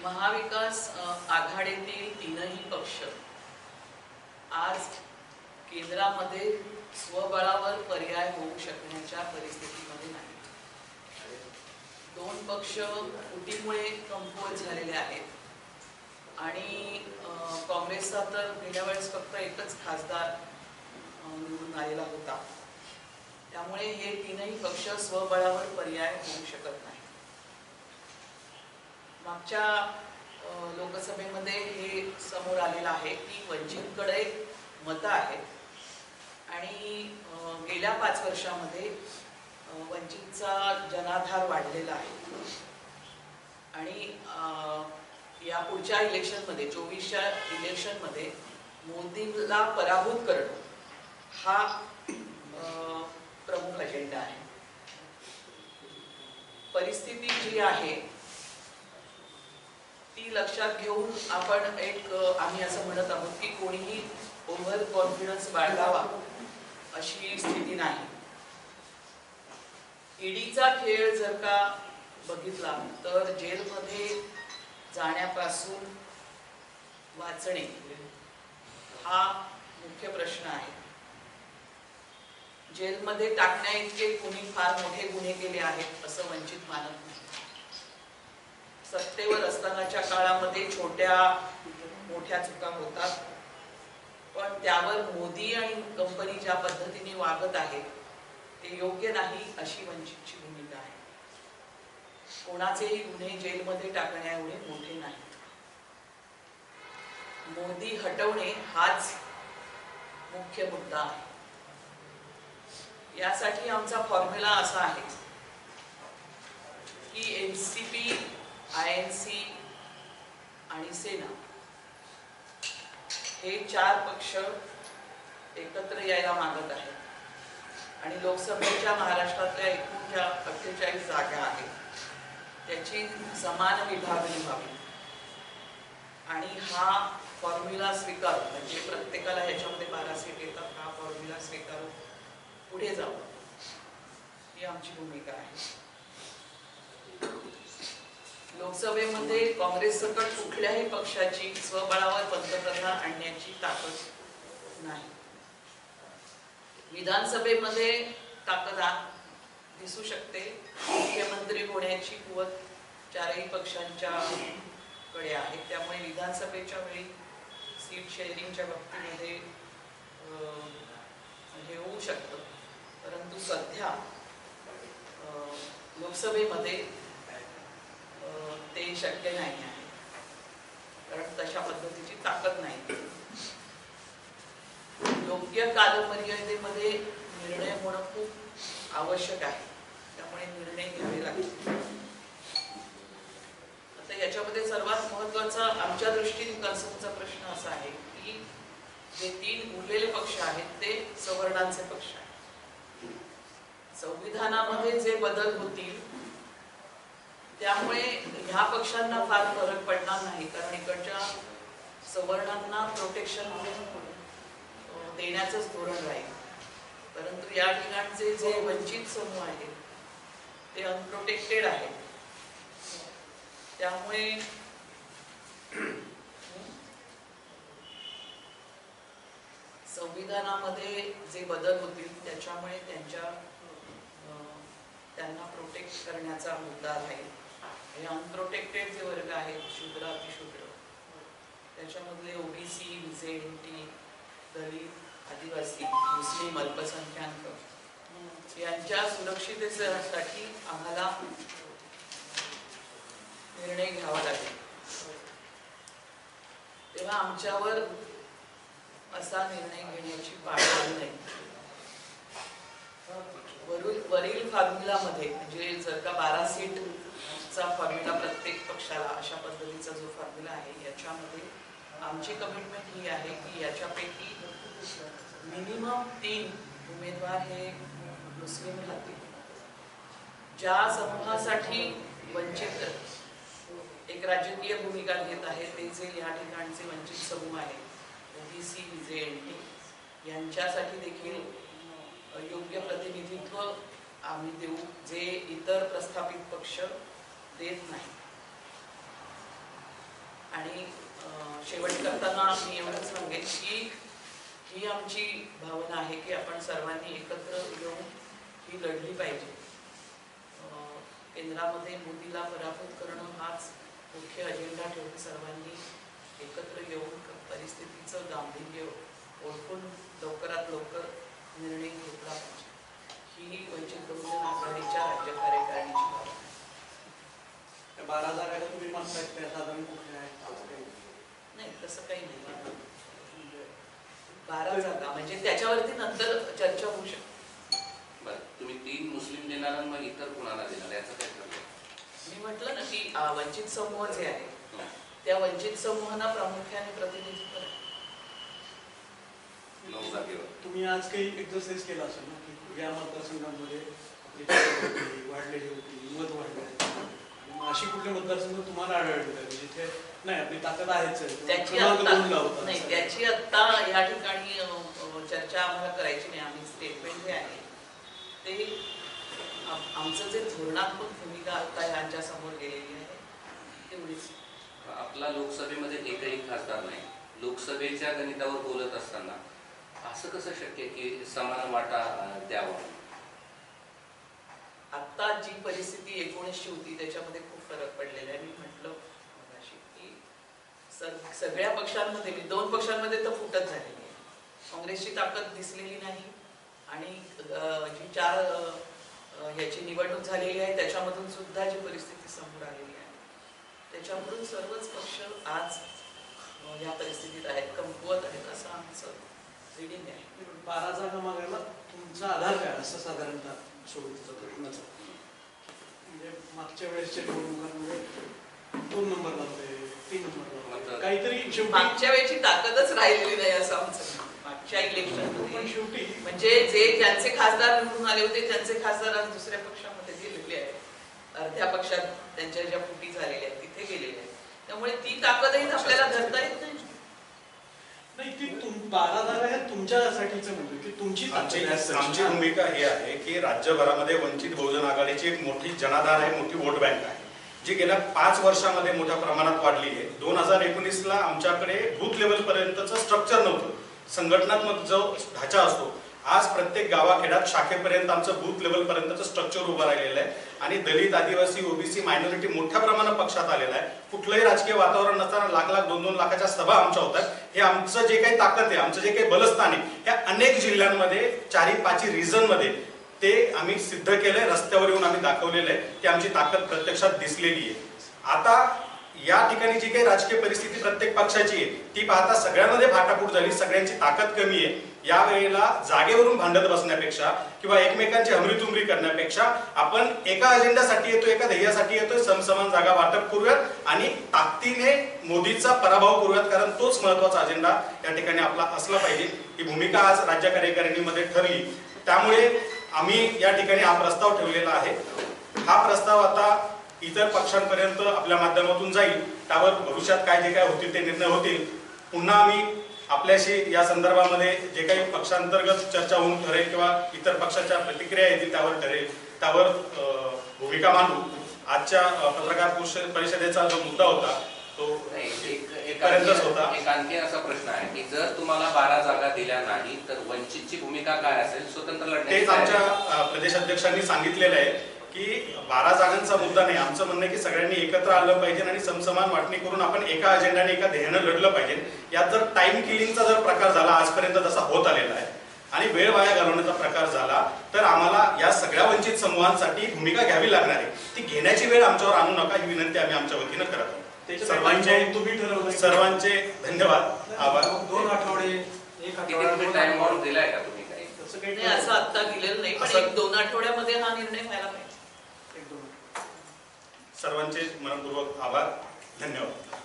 महाविकास आघाडीतील तीनही पक्ष आज केंद्रामध्ये स्वबळावर पर्याय होऊ शकण्याच्या परिस्थितीमध्ये नाही. दोन पक्ष फुटीमुळे कमकुवत झालेले आहेत आणि काँग्रेसचा तर गेल्या वेळेस फक्त एकच खासदार निवडून आलेला होता. त्यामुळे हे तीनही पक्ष स्वबळावर पर्याय होऊ शकत नाही. मागच्या लोकसभेमध्ये हे समोर आलेलं आहे की वंचितकडे मतं आहेत आणि गेल्या 5 वर्षामध्ये वंचितचा जनाधार वाढलेला आहे आणि या पुढच्या इलेक्शनमध्ये 24च्या इलेक्शनमध्ये मोदींना पराभूत करणं हा प्रमुख अजेंडा आहे. परिस्थिती जी आहे ती लक्षात घेऊन आपण आम्ही असं म्हणत आहोत की कोणीही ओव्हर कॉन्फिडन्स बाळगावा अशी स्थिती नाही. ईडीचा खेळ जर का बघितला तर जेलमध्ये जाण्यापासून वाचणे हा मुख्य प्रश्न आहे. जेलमध्ये टाकण्या इतके कोणी फार मोठे गुन्हे केले आहेत असं वंचित मानत नाही. सत्तेवर असतानाच्या काळामध्ये छोट्या मोठ्या चुका होतात, पण त्यावर मोदी आणि कंपनी ज्या पद्धतीने वागत आहे ते योग्य नाही अशी वंचितची भूमिका आहे. कोणाचेही गुन्हे जेलमध्ये टाकण्या एवढे मोठे नाही. मोदी हटवणे हाच मुख्य मुद्दा आहे. यासाठी आमचा फॉर्म्युला असा आहे की एनसीपी, आयएनसी आणि सेना हे 4 पक्ष एकत्र यायला मागत आहेत आणि लोकसभेच्या महाराष्ट्रातल्या एकूण ज्या 48 जागा आहेत त्याची समान विभागणी व्हावी आणि हा फॉर्म्युला स्वीकारून, म्हणजे प्रत्येकाला ह्याच्यामध्ये 12 सीट येतात, हा फॉर्म्युला स्वीकारून पुढे जाऊ ही आमची भूमिका आहे. लोकसभेमध्ये काँग्रेस सकट कुठल्याही पक्षाची स्वबळावर पंतप्रधान आणण्याची ताकद नाही. विधानसभेमध्ये ताकद दिसू शकते. मुख्यमंत्री होण्याची कुवत 4ही पक्षांच्या कडे आहे. त्यामुळे विधानसभेच्या वेळी सीट शेअरिंगच्या बाबतीमध्ये हे होऊ शकतं. परंतु सध्या लोकसभेमध्ये ते शक्य नाही आहे, कारण तशा पद्धतीची ताकद नाही. योग्य कालमर्यादेमध्ये निर्णय होणं खूप आवश्यक आहे. त्यामुळे निर्णय घ्यावे लागतील. आता याच्यामध्ये सर्वात महत्त्वाचा आमच्या दृष्टीने कन्सर्नचा प्रश्न असा आहे की जे 3 उरलेले पक्ष आहेत ते सवर्णांचे पक्ष आहेत. संविधानामध्ये जे बदल होतील त्यामुळे ह्या पक्षांना फार फरक पडणार नाही, कारण इकडच्या सवर्णांना प्रोटेक्शन देण्याचंच धोरण राहील. परंतु या ठिकाणचे जे वंचित समूह आहेत ते अनप्रोटेक्टेड आहेत. त्यामुळे संविधानामध्ये जे बदल होतील त्याच्यामुळे त्यांना प्रोटेक्ट करण्याचा मुद्दा राहील. हे अनप्रोटेक्टेड जे वर्ग आहेत, शूद्र, अतिशूद्र, त्याच्यामधले ओबीसी, जेएनटी, दलित, आदिवासी, मुस्लिम, अल्पसंख्याक यांच्या सुरक्षिततेसाठी आम्हाला निर्णय घ्यावा लागेल. तेव्हा आमच्यावर असा निर्णय घेण्याची पाळी आली नाही. वरील फॉर्म्युलामध्ये म्हणजे जर का 12 सीटचा फॉर्म्युला प्रत्येक पक्षाला अशा पद्धतीचा जो फॉर्म्युला आहे याच्यामध्ये आमची कमिटमेंट ही आहे की याच्यापैकी मिनिमम 3 उमेदवार हे मुस्लिम राहतील. ज्या समूहासाठी वंचित एक राजकीय भूमिका घेत आहे ते जे या ठिकाणचे वंचित समूह आहेत, ओबीसी, जेएनटी, यांच्यासाठी देखील योग्य प्रतिनिधित्व आम्ही देऊ जे इतर प्रस्थापित पक्ष देत नाही. आणि शेवट करताना मी एवढंच सांगेन की ही आमची भावना आहे की आपण सर्वांनी एकत्र येऊन ही लढली पाहिजे. केंद्रामध्ये मोदीला पराभूत करणं हाच मुख्य अजेंडा ठेवून सर्वांनी एकत्र येऊन परिस्थितीचं गांभीर्य ओळखून लवकरात लवकर निर्णय घेतला पाहिजे. ही वंचित बहुजन आघाडीच्या राज्य कार्यकारिणीची भावना आहे. 12 जागा तुम्ही म्हणताय त्या साधारण कुठल्या आहेत? नाही, तसं काही नाही. 12 जागा म्हणजे त्याच्यावरती नंतर चर्चा होऊ शकते. बरं, तुम्ही 3 मुस्लिम देणार आणि मग इतर कुणाला देणार याचं काय ठरलं? मी म्हटलं ना की वंचित समूह जे आहे त्या वंचित समूहांना प्रामुख्याने प्रतिनिधित्व आहे. 9 जागेवर तुम्ही आज काही एक्सरसाइज केला असेल ना की या मतदारसंघामध्ये वाढलेली होती, मत वाढले, अशी कुठले मतदारसंघ तुम्हाला आढळले जिथे नाही आपली ताकद आहेच? त्याची आत्ता या ठिकाणी चर्चा आम्हाला करायची नाही. आम्ही स्टेटमेंट जे आहे ते आमचं जे धोरणात्मक भूमिका आता यांच्या समोर गेलेली आहे तेवढीच. आपला लोकसभेमध्ये एकही खासदार नाही. लोकसभेच्या गणितावर बोलत असताना असं कसं शक्य की समान वाटा द्यावा? आता जी परिस्थिती 19ची होती त्याच्यामध्ये खूप फरक पडलेला आहे. मी म्हटलं की सगळ्या पक्षांमध्ये 2 पक्षांमध्ये तर फुटत झालेली आहे. काँग्रेसची ताकद दिसलेली नाही आणि जी 4 ह्याची निवडणूक झालेली आहे त्याच्यामधून सुद्धा जी परिस्थिती समोर आलेली आहे त्याच्यामधून सर्वच पक्ष आज या परिस्थितीत आहेत, कमकुवत आहेत असं आमचं रिडिंग आहे. 12 जागा मागायला तुमचा आधार काय असं साधारणतः सोबतीचा प्रश्नाचा? म्हणजे मागच्या वेळेसच्या निवडणुकांमध्ये 2 नंबर लागते, 3 नंबर लागते, काहीतरी मागच्या वेळेची ताकदच राहिलेली नाही असं आमचं. मागच्या इलेक्शन शेवटी म्हणजे जे ज्यांचे खासदार निवडून आले होते त्यांचे खासदार आज दुसऱ्या पक्षामध्ये गेलेले आहेत, अर्ध्या पक्षात त्यांच्या ज्या फुटी झालेल्या आहेत तिथे गेलेले आहेत. त्यामुळे ती ताकदही आपल्याला धरता येत नाही. नाही, ती 12 जागा ह्या तुमच्यासाठीचं म्हणजे की तुमची आमची भूमिका ही आहे की राज्यभरामध्ये वंचित बहुजन आघाडीची एक मोठी जनाधार आहे, मोठी वोट बँक आहे जी गेल्या 5 वर्षामध्ये मोठ्या प्रमाणात वाढली आहे. 2019ला आमच्याकडे बूथ लेवल पर्यंतचं स्ट्रक्चर नव्हतं. संघटनात्मक जो ढाचा असतो आज प्रत्येक गावाखेड्यात शाखेपर्यंत आमचं बूथ लेवल पर्यंतचं स्ट्रक्चर उभं राहिलेलं आहे आणि दलित, आदिवासी, ओबीसी, मायनॉरिटी मोठ्या प्रमाणात पक्षात आलेला आहे. कुठलंही राजकीय वातावरण नसताना लाख 2-2 लाखाच्या सभा आमच्या होतात. हे आमचं जे काही ताकद आहे, आमचं जे काही बलस्थान आहे, ह्या अनेक जिल्ह्यांमध्ये 4-5 रिजनमध्ये ते आम्ही सिद्ध केलंय. रस्त्यावर येऊन आम्ही दाखवलेलं आहे की आमची ताकद प्रत्यक्षात दिसलेली आहे. आता या ठिकाणी जी काही राजकीय परिस्थिती प्रत्येक पक्षाची आहे ती पाहता सगळ्यांमध्ये फाटाफूट झाली, सगळ्यांची ताकद कमी आहे. या वेळेला जागेवरून भांडत बसण्यापेक्षा किंवा एकमेकांची हमरीतुमरी करण्यापेक्षा आपण एका अजेंड्यासाठी येतो, एका ध्येयासाठी येतोय, समसमान जागा वाटप करूयात आणि ताकदीने मोदीचा पराभव करूयात, कारण तोच महत्वाचा अजेंडा या ठिकाणी आपला असला पाहिजे. ही भूमिका आज राज्य कार्यकारिणीमध्ये ठरली. त्यामुळे आम्ही या ठिकाणी हा प्रस्ताव ठेवलेला आहे. हा प्रस्ताव आता इतर पक्षांपर्यंत आपल्या माध्यमातून जाईल. त्यावर भविष्यात काय जे काय होतील ते निर्णय होतील. पुन्हा आम्ही आपल्याशी या संदर्भामध्ये जे काही पक्षांतर्गत चर्चा होऊन ठरेल किंवा इतर पक्षाच्या प्रतिक्रिया येतील त्यावर ठरेल, त्यावर भूमिका मांडू. आजच्या पत्रकार परिषदेचा जो मुद्दा होता तो पर्यंतच होता. एक आणखी असा प्रश्न आहे की जर तुम्हाला 12 जागा दिल्या नाही तर वंचितची भूमिका काय असेल? स्वतंत्र लढण्याची? तेच आमच्या प्रदेशाध्यक्षांनी सांगितलेलं आहे की 12 जागांचा मुद्दा नाही. आमचं म्हणणं आहे की सगळ्यांनी एकत्र आलं पाहिजे आणि समसमान वाटणी करून आपण एका अजेंडाने, एका ध्येयानं लढलं पाहिजे. यात जर टाइम किलिंगचा जर प्रकार झाला आजपर्यंत जसा होत आलेला आहे आणि वेळ वाया घालवण्याचा प्रकार झाला तर आम्हाला या सगळ्या वंचित समूहांसाठी भूमिका घ्यावी लागणार आहे. ती घेण्याची वेळ आमच्यावर आणू नका ही विनंती आम्ही आमच्या वतीनं करत आहोत. सर्वांचे धन्यवाद, आभार. 2 आठवडे 1 आठवडा टाइम आउट दिलाय का तुम्ही? काही असं आता दिलेलं नाही, पण 1-2 आठवड्यामध्ये हा निर्णय व्हायला पाहिजे. सर्वांचे मनपूर्वक आभार, धन्यवाद.